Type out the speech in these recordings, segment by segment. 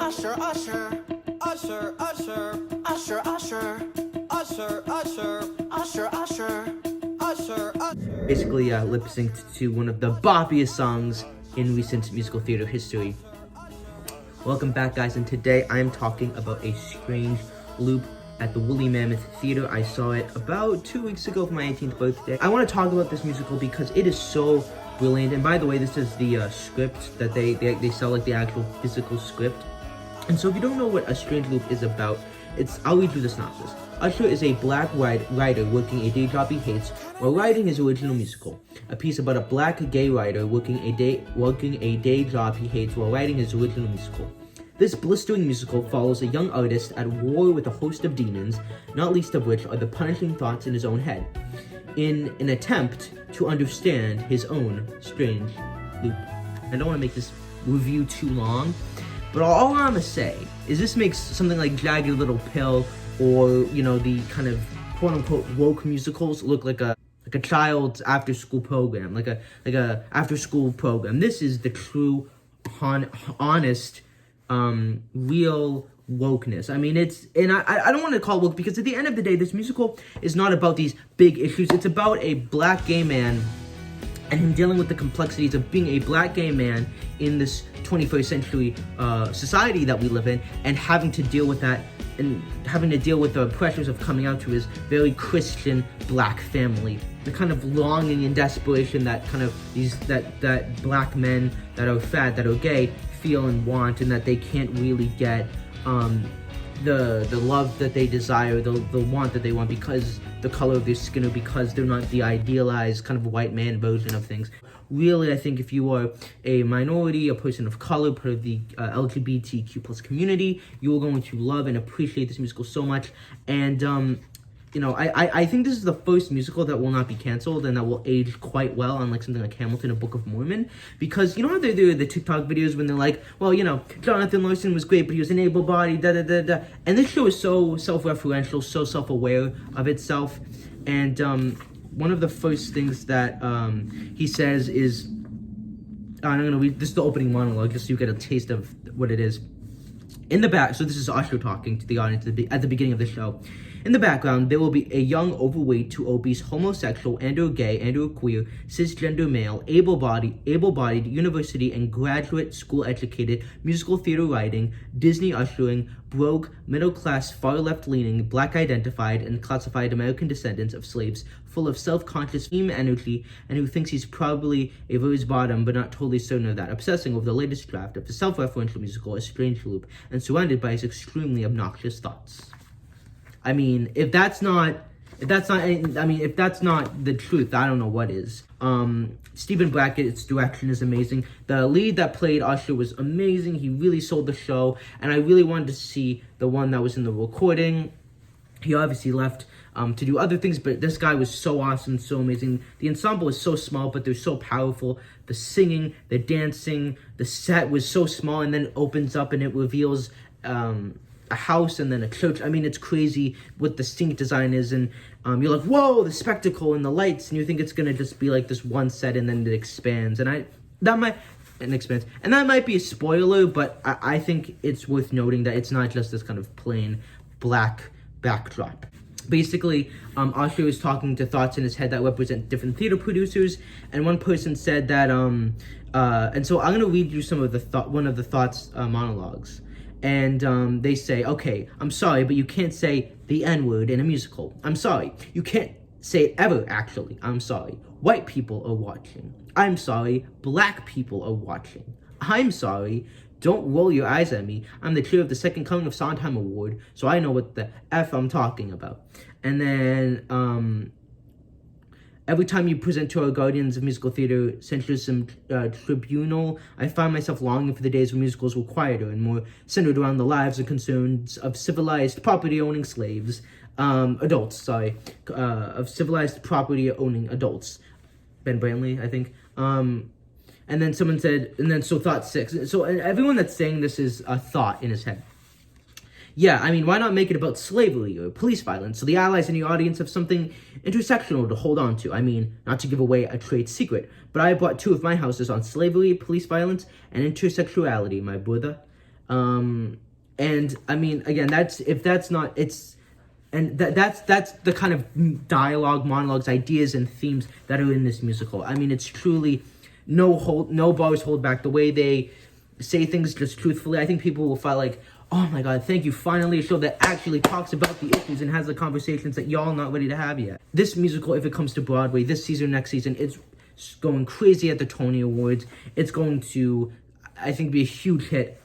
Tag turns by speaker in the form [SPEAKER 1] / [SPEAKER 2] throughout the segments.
[SPEAKER 1] Usher, usher, usher, usher, usher, usher, usher, usher, usher, usher, usher, usher.
[SPEAKER 2] Basically lip synced to one of the boppiest songs in recent musical theater history. Welcome back, guys, and today I am talking about a strange loop at the Woolly Mammoth Theater. I saw it about 2 weeks ago for my 18th birthday. I want to talk about this musical because it is so brilliant. And by the way, this is the script that they sell, like the actual physical script. And so if you don't know what A Strange Loop is about, I'll read you the synopsis. Usher is a black writer working a day job he hates while writing his original musical. A piece about a black gay writer working a day job he hates while writing his original musical. This blistering musical follows a young artist at war with a host of demons, not least of which are the punishing thoughts in his own head, in an attempt to understand his own strange loop. I don't want to make this review too long, but all I'm gonna say is this makes something like Jagged Little Pill or, you know, the kind of quote-unquote woke musicals look like a child's after-school program, like a after-school program. This is the true, honest, real wokeness. I mean, I don't want to call it woke because at the end of the day, this musical is not about these big issues. It's about a black gay man and him dealing with the complexities of being a black gay man in this 21st century society that we live in, and having to deal with that, and having to deal with the pressures of coming out to his very Christian black family. The kind of longing and desperation that kind of that black men that are fat, that are gay, feel and want, and that they can't really get the love that they desire, the want that they want because the color of their skin, or because they're not the idealized kind of white man version of things. Really, I think if you are a minority, a person of color, part of the LGBTQ plus community, you are going to love and appreciate this musical so much. And you know, I think this is the first musical that will not be canceled and that will age quite well, unlike something like Hamilton or Book of Mormon. Because you know how they do the TikTok videos when they're like, well, you know, Jonathan Larson was great, but he was an able-bodied, da-da-da-da. And this show is so self-referential, so self-aware of itself. And one of the first things that he says is, I'm going to read, this is the opening monologue, just so you get a taste of what it is. In the back, so this is Usher talking to the audience at the beginning of the show. In the background, there will be a young, overweight to obese homosexual and/or gay and/or queer cisgender male, able-bodied, university and graduate school educated, musical theater writing, Disney ushering, broke, middle-class, far-left-leaning, black-identified, and classified American descendants of slaves, full of self-conscious femme energy, and who thinks he's probably a verse bottom, but not totally certain of that, obsessing over the latest draft of the self-referential musical A Strange Loop, and surrounded by his extremely obnoxious thoughts. I mean, if that's not the truth, I don't know what is. Stephen Brackett's direction is amazing. The lead that played Usher was amazing. He really sold the show, and I really wanted to see the one that was in the recording. He obviously left to do other things, but this guy was so awesome, so amazing. The ensemble is so small, but they're so powerful. The singing, the dancing, the set was so small, and then it opens up and it reveals a house and then a church. I mean, it's crazy what the sync design is, and you're like, whoa, the spectacle and the lights, and you think it's gonna just be like this one set and then it expands, and that might be a spoiler, but I think it's worth noting that it's not just this kind of plain black backdrop. Basically, Usher is talking to thoughts in his head that represent different theater producers, and one person said that and so I'm gonna read you some of one of the thoughts monologues. And they say, okay, I'm sorry, but you can't say the N-word in a musical. I'm sorry. You can't say it ever, actually. I'm sorry. White people are watching. I'm sorry. Black people are watching. I'm sorry. Don't roll your eyes at me. I'm the chair of the Second Coming of Sondheim Award, so I know what the F I'm talking about. And then, every time you present to our guardians of musical theater centrism tribunal, I find myself longing for the days when musicals were quieter and more centered around the lives and concerns of civilized property-owning of civilized property-owning adults. Ben Brantley, I think. And then someone said, so thought 6. So everyone that's saying this is a thought in his head. Yeah, I mean, why not make it about slavery or police violence so the allies in your audience have something intersectional to hold on to? I mean, not to give away a trade secret, but I bought 2 of my houses on slavery, police violence, and intersexuality, my brother. And I mean, again, that's the kind of dialogue, monologues, ideas, and themes that are in this musical. I mean, it's truly no bars hold back. The way they say things just truthfully, I think people will find like, oh my god, thank you, finally a show that actually talks about the issues and has the conversations that y'all not ready to have yet. This musical, if it comes to Broadway this season, next season, it's going crazy at the Tony Awards. It's going to, I think, be a huge hit.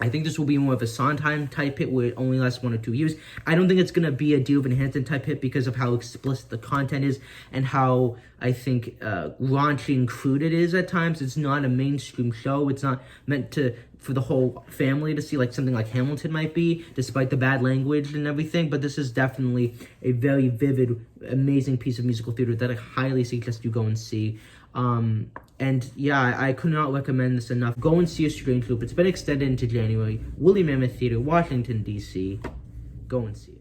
[SPEAKER 2] I think this will be more of a Sondheim type hit where it only lasts 1 or 2 years. I don't think it's going to be a Dear Evan Hansen type hit because of how explicit the content is and how, I think, raunchy and crude it is at times. It's not a mainstream show. It's not meant for the whole family to see, like something like Hamilton might be, despite the bad language and everything. But this is definitely a very vivid, amazing piece of musical theater that I highly suggest you go and see. And yeah, I could not recommend this enough. Go and see A Strange Loop. It's been extended into January. Woolly Mammoth Theater, Washington, D.C. Go and see it.